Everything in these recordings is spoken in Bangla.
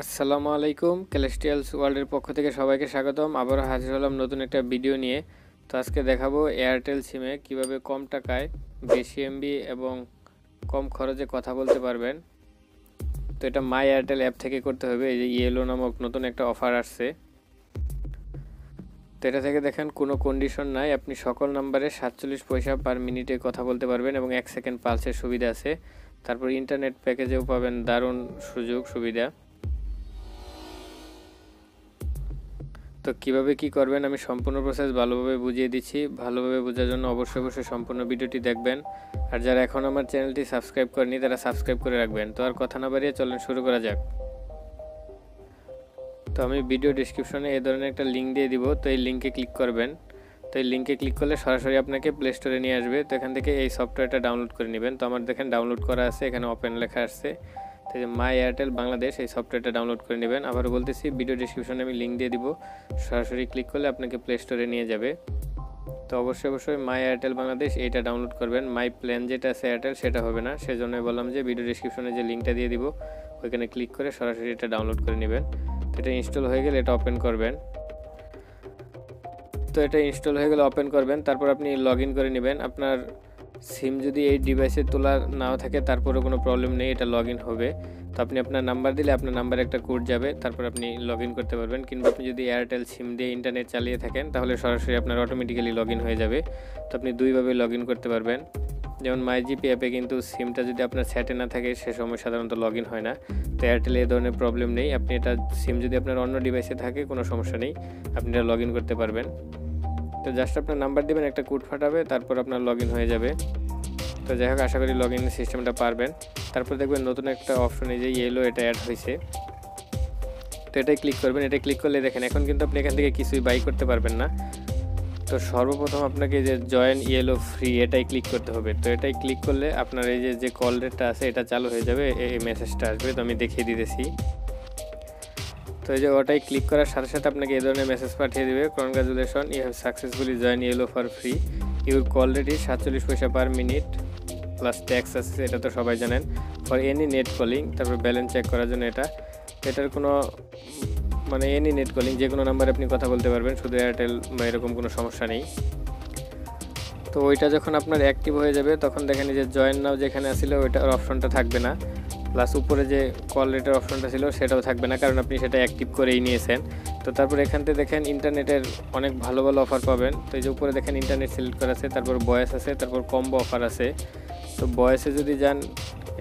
আসসালামু আলাইকুম, ক্যালেস্টিয়ালস ওয়ার্ল্ডের পক্ষ থেকে সবাইকে স্বাগতম। আবারও হাজির হলাম নতুন একটা ভিডিও নিয়ে। তো আজকে দেখাবো এয়ারটেল সিমে কিভাবে কম টাকায় বেশি এমবি এবং কম খরচে কথা বলতে পারবেন। তো এটা মাই এয়ারটেল অ্যাপ থেকে করতে হবে। এই যে ইয়েলো নামক নতুন একটা অফার আসছে। তো এটা থেকে দেখেন কোনো কন্ডিশন নাই, আপনি সকল নাম্বারে 47 পয়সা পার মিনিটে কথা বলতে পারবেন এবং 1 সেকেন্ড পালসের সুবিধা আছে। তারপর ইন্টারনেট প্যাকেজেও পাবেন দারুণ সুযোগ সুবিধা। তো কিভাবে কি করবেন আমি সম্পূর্ণ প্রসেস ভালোভাবে বুঝিয়ে দিচ্ছি। ভালোভাবে বোঝার জন্য অবশ্যই সম্পূর্ণ ভিডিওটি দেখবেন। আর যারা এখন আমার চ্যানেলটি সাবস্ক্রাইব করেনি তারা সাবস্ক্রাইব করে রাখবেন। তো আর কথা না বাড়িয়ে চলেন শুরু করা যাক। তো আমি ভিডিও ডেসক্রিপশনে এই ধরনের একটা লিঙ্ক দিয়ে দিব। তো এই লিঙ্কে ক্লিক করবেন। তো এই লিঙ্কে ক্লিক করলে সরাসরি আপনাকে প্লে স্টোরে নিয়ে আসবে। তো এখান থেকে এই সফটওয়্যারটা ডাউনলোড করে নেবেন। তো আমার দেখেন ডাউনলোড করা আছে, এখানে ওপেন লেখা আসছে। তো যে মাই এয়ারটেল বাংলাদেশ, এই সফটওয়্যারটা ডাউনলোড করে নেবেন। আবারও বলতেছি, ভিডিও ডেসক্রিপশনে আমি লিঙ্ক দিয়ে দিব। সরাসরি ক্লিক করলে আপনাকে প্লে স্টোরে নিয়ে যাবে। তো অবশ্যই মাই এয়ারটেল বাংলাদেশ এইটা ডাউনলোড করবেন। মাই প্ল্যান যেটা আছে এয়ারটেল সেটা হবে না, সেজন্যই বললাম যে ভিডিও ডেসক্রিপশনে যে লিঙ্কটা দিয়ে দিব ওইখানে ক্লিক করে সরাসরি এটা ডাউনলোড করে নেবেন। তো এটা ইনস্টল হয়ে গেলে এটা ওপেন করবেন। তো এটা ইনস্টল হয়ে গেলে ওপেন করবেন। তারপর আপনি লগ ইন করে নেবেন। আপনার সিম যদি এই ডিভাইসে তোলা নাও থাকে তারপরে কোনো প্রবলেম নেই, এটা লগ ইন হবে। তো আপনি আপনার নাম্বার দিলে আপনার নাম্বারে একটা কোড যাবে, তারপর আপনি লগ ইন করতে পারবেন। কিংবা আপনি যদি এয়ারটেল সিম দিয়ে ইন্টারনেট চালিয়ে থাকেন তাহলে সরাসরি আপনার অটোমেটিক্যালি লগ ইন হয়ে যাবে। তো আপনি দুইভাবে লগ ইন করতে পারবেন। যেমন মাই জিপি অ্যাপে কিন্তু সিমটা যদি আপনার সেটে না থাকে সে সময় সাধারণত লগ ইন হয় না। তো এয়ারটেলে এই ধরনের প্রবলেম নেই। আপনি এটা সিম যদি আপনার অন্য ডিভাইসে থাকে কোনো সমস্যা নেই, আপনি এটা লগ ইন করতে পারবেন। তো জাস্ট আপনার নাম্বার দেবেন, একটা কোড ফাটাবে, তারপর আপনার লগ ইন হয়ে যাবে। তো যাই হোক, আশা করি লগ ইন সিস্টেমটা পারবেন। তারপর দেখবেন নতুন একটা অপশন, এই যে ইয়েলো, এটা অ্যাড হয়েছে। তো এটাই ক্লিক করবেন। এটা ক্লিক করলে দেখেন এখন কিন্তু আপনি এখান থেকে কিছুই বাই করতে পারবেন না। তো সর্বপ্রথম আপনাকে যে জয়েন ইয়েলো ফ্রি এটাই ক্লিক করতে হবে। তো এটাই ক্লিক করলে আপনার এই যে কল রেটটা আছে এটা চালু হয়ে যাবে, এই মেসেজটা আসবে। তো আমি দেখিয়ে দিতেছি। তো এই যে ওটাই ক্লিক করার সাথে সাথে আপনাকে এই ধরনের মেসেজ পাঠিয়ে দেবে, congratulation, you have successfully join yellow for free, your call rate is 47 paisa per minute plus tax আছে, এটা তো সবাই জানেন, ফর এনি নেট কলিং। তারপর ব্যালেন্স চেক করার জন্য এটার কোনো মানে এনি নেট কলিং যে কোনো নাম্বারে আপনি কথা বলতে পারবেন, শুধু এয়ারটেল বা এরকম কোনো সমস্যা নেই। তো ওইটা যখন আপনার অ্যাক্টিভ হয়ে যাবে তখন দেখেন যে জয়েন নাও যেখানে আসছিল ওইটার অপশনটা থাকবে না, প্লাস উপরে যে কল রেটের অপশনটা ছিল সেটাও থাকবে না, কারণ আপনি সেটা অ্যাক্টিভ করেই নিয়েছেন। তো তারপর এখান থেকে দেখেন ইন্টারনেটের অনেক ভালো অফার পাবেন। তো এই যে উপরে দেখেন ইন্টারনেট সিলেক্ট করা আছে, তারপর ভয়েস আছে, তারপর কম্বো অফার আছে। তো ভয়েসে যদি যান,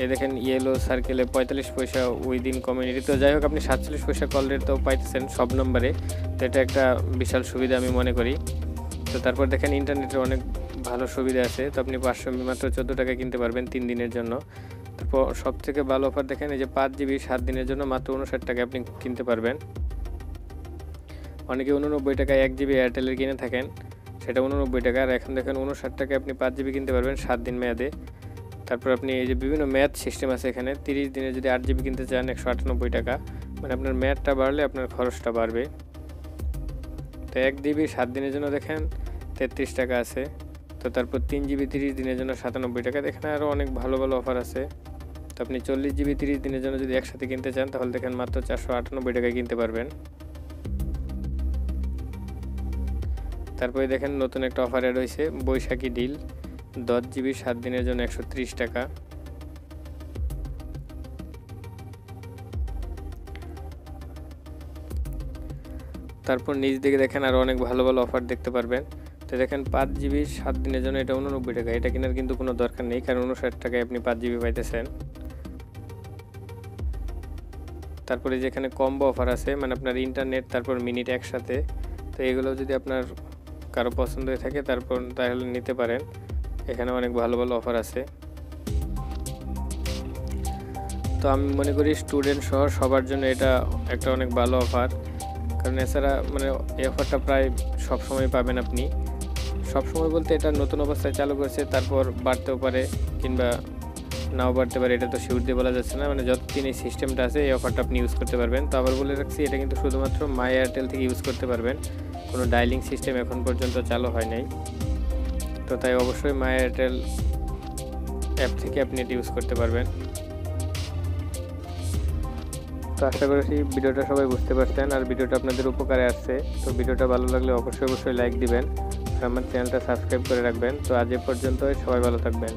এই দেখেন ইয়েলো সার্কেলে 45 পয়সা উইদিন কমিউনিটি। তো যাই হোক, আপনি 47 পয়সা কল রেট তো পাইতেছেন সব নম্বরে। তো এটা একটা বিশাল সুবিধা আমি মনে করি। তো তারপর দেখেন ইন্টারনেটের অনেক ভালো সুবিধা আছে। তো আপনি 500 MB মাত্র 14 টাকা কিনতে পারবেন 3 দিনের জন্য। তারপর সব থেকে ভালো অফার দেখেন, এই যে 5 GB 7 দিনের জন্য মাত্র 59 টাকা আপনি কিনতে পারবেন। অনেকে 89 টাকায় 1 GB এয়ারটেলের কিনে থাকেন, সেটা 89 টাকা। আর এখন দেখেন 59 টাকায় আপনি 5 GB কিনতে পারবেন 7 দিন মেয়াদে। তারপর আপনি এই যে বিভিন্ন ম্যাথ সিস্টেম আছে এখানে, 30 দিনে যদি 8 GB কিনতে চান 198 টাকা, মানে আপনার ম্যাথটা বাড়লে আপনার খরচটা বাড়বে। তো 1 GB 7 দিনের জন্য দেখেন 33 টাকা আছে। তো তারপর 3 GB 30 দিনের জন্য 97 টাকা। দেখেন আরও অনেক ভালো অফার আছে। তো আপনি 40 GB 30 দিনের জন্য যদি একসাথে কিনতে চান তাহলে দেখেন মাত্র 498 টাকায় কিনতে পারবেন। তারপরে দেখেন নতুন একটা অফার অ্যাড হয়েছে, বৈশাখী ডিল, 10 GB 7 দিনের জন্য 130 টাকা। তারপর নিচ দিকে দেখেন আরও অনেক ভালো অফার দেখতে পারবেন। তো দেখেন 5 GB 7 দিনের জন্য এটা 89 টাকা। এটা কেনার কিন্তু কোনো দরকার নেই, কারণ 59 টাকায় আপনি 5 GB পাইতেছেন। তারপরে যেখানে কম্বো অফার আছে, মানে আপনার ইন্টারনেট তারপর মিনিট একসাথে। তো এগুলো যদি আপনার কারো পছন্দ হয়ে থাকে তাহলে নিতে পারেন। এখানে অনেক ভালো অফার আছে। তো আমি মনে করি স্টুডেন্ট সহ সবার জন্য এটা একটা অনেক ভালো অফার, কারণ এছাড়া মানে এই অফারটা প্রায় সব সময় পাবেন আপনি। সব সময় বলতে এটা নতুন অবস্থায় চালু করেছে, তারপর বাড়তেও পারে কিংবা নাও বাড়তে পারে, এটা তো শিওর দিয়ে বলা যাচ্ছে না। মানে যতদিন এই সিস্টেমটা আছে এই অফারটা আপনি ইউজ করতে পারবেন। তো আবার বলে রাখছি, এটা কিন্তু শুধুমাত্র মাই এয়ারটেল থেকে ইউজ করতে পারবেন, কোনো ডায়ালিং সিস্টেম এখন পর্যন্ত চালু হয় নাই। তো তাই অবশ্যই মাই এয়ারটেল অ্যাপ থেকে আপনি এটা ইউজ করতে পারবেন। তো আশা করছি ভিডিওটা সবাই বুঝতে পারছেন আর ভিডিওটা আপনাদের উপকারে আসছে। তো ভিডিওটা ভালো লাগলে অবশ্যই লাইক দিবেন আর আমার চ্যানেলটা সাবস্ক্রাইব করে রাখবেন। তো আজ এ পর্যন্তই, সবাই ভালো থাকবেন।